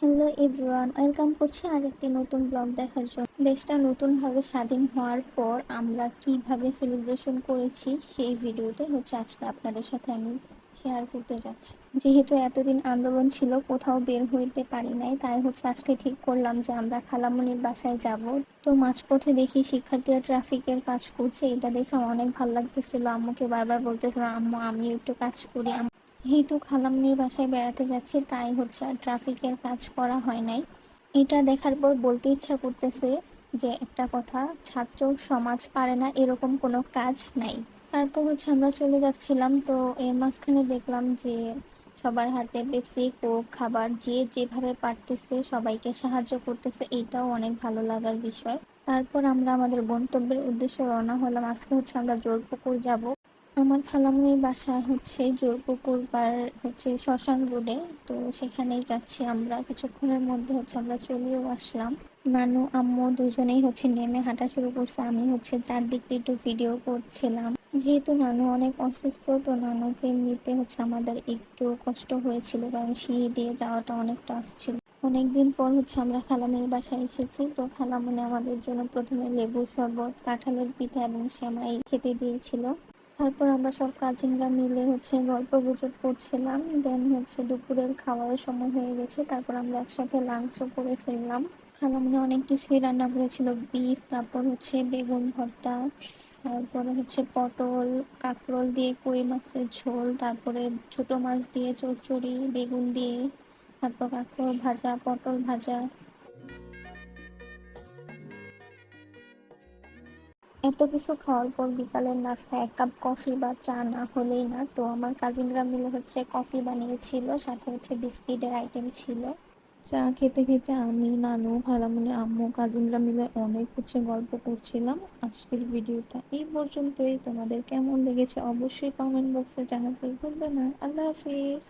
Hello everyone, welcome করছি আরেকটি নতুন ব্লগ দেখার জন্য। দেশটা নতুনভাবে স্বাধীন হওয়ার পর আমরা কিভাবে সেলিব্রেশন করেছি সেই ভিডিওটা আজকে আপনাদের সাথে আমি শেয়ার করতে যাচ্ছি। যেহেতু এতদিন আন্দোলন ছিল, কোথাও বের হইতে পারি নাই, তাই আজকে ঠিক করলাম যে আমরা খালামণির বাসায় যাব। তো মাঝপথে দেখি শিক্ষার্থীরা ট্রাফিকের কাজ করছে, এটা দেখে অনেক ভালো লাগতেছিল। আম্মুকে বারবার বলতেছিলাম, আম্মু আমিও একটু কাজ করি। যেহেতু খালামণির বাসায় বেড়াতে যাচ্ছি, তাই আর ট্রাফিকের কাজ করা হয় নাই। এটা দেখার পর বলতে ইচ্ছা করতেছে যে একটা কথা, ছাত্র সমাজ পারে না এরকম কোনো কাজ নাই। তারপর আমরা চলে যাচ্ছিলাম, তো এর মাঝখানে দেখলাম যে সবার হাতে পেপসি কোক খাবার, যে যেভাবে পারতেছে সবাইকে সাহায্য করতেছে, এইটাও অনেক ভালো লাগার বিষয়। তারপর আমরা আমাদের গন্তব্যের উদ্দেশ্যে রওনা হলাম। আজকে আমরা জোরপুকুর যাব। আমার খালামণির বাসা জোরপুকুর পার শ্মশান রোডে। তো সেখানেই যাচ্ছি আমরা। কিছুক্ষণের মধ্যে আমরা চলেও আসলাম। নানু আম্মু দুজনেই নেমে হাঁটা শুরু করছে। আমি চারদিকটা একটু ভিডিও করছিলাম। যেহেতু নানু অনেক অসুস্থ, তো নানুকে নিতে আমাদের একটু কষ্ট হয়েছিল, কারণ সিঁড়ি দিয়ে যাওয়াটা অনেক টাফ ছিল। অনেকদিন পর আমরা খালামণির বাসায় এসেছি। তো খালামণি আমাদের জন্য প্রথমে লেবুর শরবত, কাঁঠালের পিঠা এবং সেমাই খেতে দিয়েছিল। তারপর আমরা সব কাজিনরা মিলে গল্প গুজব করছিলাম। দেন দুপুরের খাওয়ার সময় হয়ে গেছে। তারপর আমরা একসাথে লাঞ্চও করে ফেললাম। খালামণি অনেক কিছুই রান্না করেছিল, বিফ, তারপর বেগুন ভর্তা, তারপরে পটল কাঁকরোল দিয়ে কই মাছের ঝোল, তারপরে ছোট মাছ দিয়ে চচ্চড়ি, বেগুন দিয়ে, তারপর কাঁকরোল ভাজা, পটল ভাজা। এত কিছু খাওয়ার পর বিকালের নাস্তায় এক কাপ কফি বা চা না হলেই না। তো আমার কাজিনরা মিলে কফি বানিয়েছিল, সাথে বিস্কিটের আইটেম ছিল। চা খেতে খেতে আমি, নানু, খালামণি, আম্মু, কাজিনরা মিলে অনেক গল্প করছিলাম। আজকের ভিডিওটা এই পর্যন্তই। তোমাদের কেমন লেগেছে অবশ্যই কমেন্ট বক্সে জানাতে ভুলবে না। আল্লাহ হাফিজ।